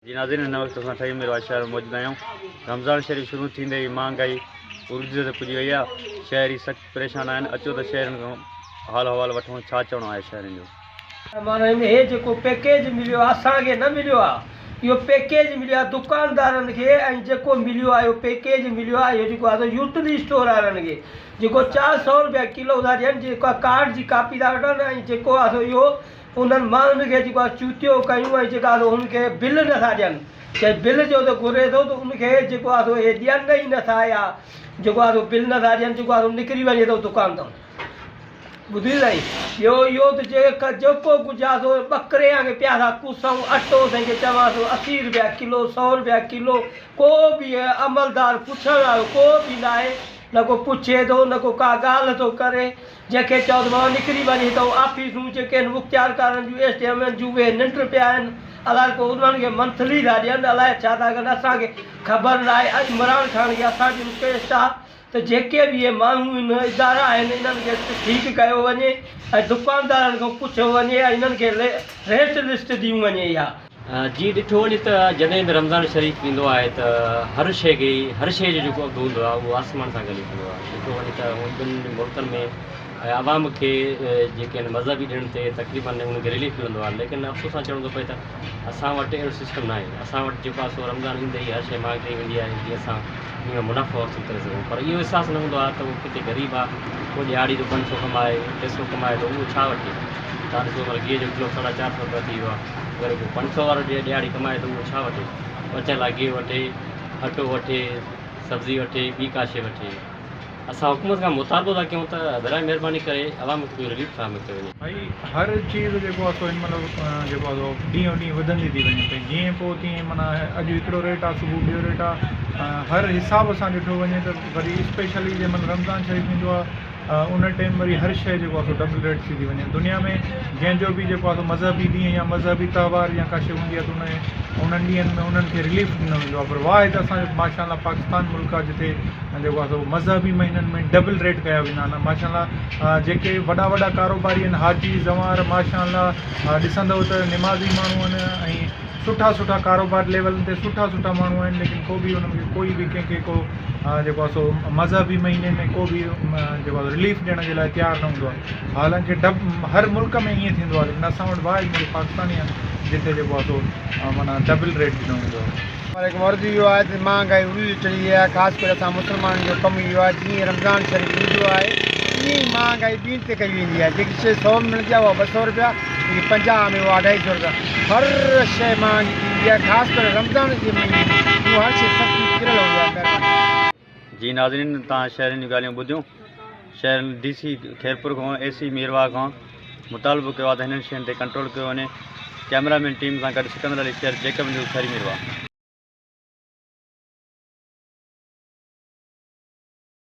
जी नाज़रीन, हिन वक़्तु असां ठही मिरवा शहर में मौजूद आहियूं। रमज़ान शरीफ़ शुरू थींदे ई महांगाई उर्ज ते पुॼी वई आहे। शहरी सख़्तु परेशान आहिनि। अचो त शहरनि खां हाल अहिवाल वठूं, छा चवणो आहे शहरनि जो। माना हे जेको पैकेज मिलियो आहे असांखे न मिलियो आहे, इहो पैकेज मिलियो आहे दुकानदारनि खे। ऐं जेको मिलियो आहे इहो पैकेज मिलियो आहे इहो जेको आहे यूटिलिटी स्टोर वारनि खे, जेको 400 रुपया किलो था ॾियनि, जेको कार्ड जी कापी था वठनि। ऐं जेको आहे इहो उन्हनि माण्हुनि खे जेको आहे चूतियो कयूं ऐं जेका हुनखे बिल नथा ॾियनि। के बिल जो त घुरे थो त उनखे जेको आहे हे ॾियनि ई नथा, या जेको आहे बिल नथा ॾियनि, जेको आहे निकिरी वञे थो दुकान तां। ॿुधी साईं, इहो त जेको कुझु आहे सो ॿकरे खे पिया था कुसूं। अटो साईं चवां थो 80 रुपया किलो, 100 रुपया किलो। को बि अमलदार पुछण वारो को बि न आहे, न को पुछे थो, न को का ॻाल्हि थो करे। जंहिंखे चओ त मां निकिरी वञे थो। ऑफिसूं जेके आहिनि मुख़्तियारकारनि जूं SDM जूं उहे निंड पिया आहिनि। अलाए को उन्हनि खे मंथली था ॾियनि, अलाए छा था कनि, असांखे ख़बर न आहे। अॼु इमरान ख़ान खे असांजी रिक्वेस्ट आहे त जेके बि इहे माण्हू आहिनि, इदारा आहिनि, इन्हनि खे ठीकु कयो वञे ऐं दुकानदारनि खां पुछियो वञे ऐं इन्हनि खे रेट लिस्ट ॾियूं वञे। इहा जी ॾिठो वञे त जॾहिं बि रमज़ान शरीफ़ ईंदो आहे त हर शइ जो जेको अघु हूंदो आहे उहो आसमान सां गली हूंदो आहे। ॾिठो वञे त ॿिनि मुल्कनि में आवाम खे जेके आहिनि मज़हबी ॾिण ते तक़रीबन उनखे रिलीफ मिलंदो आहे। लेकिन अफ़सोस सां चवणो थो पए त असां वटि अहिड़ो सिस्टम न आहे। असां वटि जेको आहे सो रमज़ान ईंदे ई हर शइ महांगी थी वेंदी आहे जीअं असां हुन मुनाफ़ो हासिलु करे सघूं। पर इहो अहसासु न हूंदो आहे त उहो किथे ग़रीब आहे, उहो ॾियारी जो 500 कमाए 600 कमाए त उहो छा वठे। तव्हां ॾिसो पर गिह जो किलो 450 रुपया थी वियो आहे। अगरि को 500 वारो ॾियारी कमाए त उहो छा वठे। बचियल लाइ गिह वठे, अटो वठे, सब्ज़ी वठे, ॿी का शइ वठे। असां हुकूमत खां मुतालबो था कयूं त बराए महिरबानी करे अवाम खे रिलीफ फ़राहम कयो वञे। भाई हर चीज़ जेको आहे सो हिन महिल जेको आहे सो ॾींहों ॾींहुं वधंदी थी वञे पई। जीअं पोइ तीअं माना अॼु हिकिड़ो रेट आहे, सुबुह ॿियो रेट आहे। हर हिसाब सां ॾिठो वञे त वरी स्पेशली जंहिं महिल रमज़ान शरीफ़ ईंदो आहे उन टाइम वरी हर शइ जेको आहे सो डबल रेट थी वञे। दुनिया में जंहिंजो बि जेको आहे सो मज़हबी ॾींहुं या मज़हबी त्योहार या का शइ हूंदी आहे त उन्हनि ॾींहंनि में उन्हनि खे रिलीफ ॾिनो वेंदो आहे। पर वाहिद असांजो माशाल्लाह पाकिस्तान मुल्क आहे जिते जेको आहे सो मज़हबी महीननि में डबल रेट कया वेंदा आहिनि। माशाल्लाह जेके वॾा वॾा कारोबारी आहिनि, हाजी ज़वार माशाल्लाह ॾिसंदव त निमाज़ी माण्हू आहिनि ऐं सुठा कारोबार लेवल ते सुठा माण्हू आहिनि। लेकिन को बि उन्हनि खे कोई बि कंहिंखे को जेको आहे सो मज़हबी महीने में को बि जेको आहे रिलीफ ॾियण जे लाइ तयारु न हूंदो आहे। हालांकि हर मुल्क में ईअं थींदो आहे, लेकिन असां वटि वाहिद मुल्क पाकिस्तान आहे जिते जेको आहे सो माना डबल रेट ॾिनो वेंदो आहे। मर्ज़ी इहो आहे त महांगाई उड़ी चढ़ी आहे। ख़ासि करे असां मुस्लमाननि जो कमु इहो आहे, जीअं रमज़ान शरीफ़ ईंदो आहे ईअं ई महांगाई ॿीं ते कई वेंदी आहे। जेकी शइ 100 में मिलंदी आहे उहा 200 रुपया, 50 में उहा 250 रुपया। हर शइ महांगी थी वेंदी आहे। ख़ासि करे रमज़ान जे महीने में उहा हर शइ सस्ती किरल हूंदी आहे। जी नाज़रीन, तव्हां शहरनि जूं ॻाल्हियूं ॿुधियूं। शहर DC खैरपुर खां AC मीरवा खां मुतालबो कयो आहे त हिननि शयुनि ते कंट्रोल कयो वञे। कैमरामैन टीम सां गॾु सिकंदर अली शेर जेकब न्यूज़ खरी मीरवा।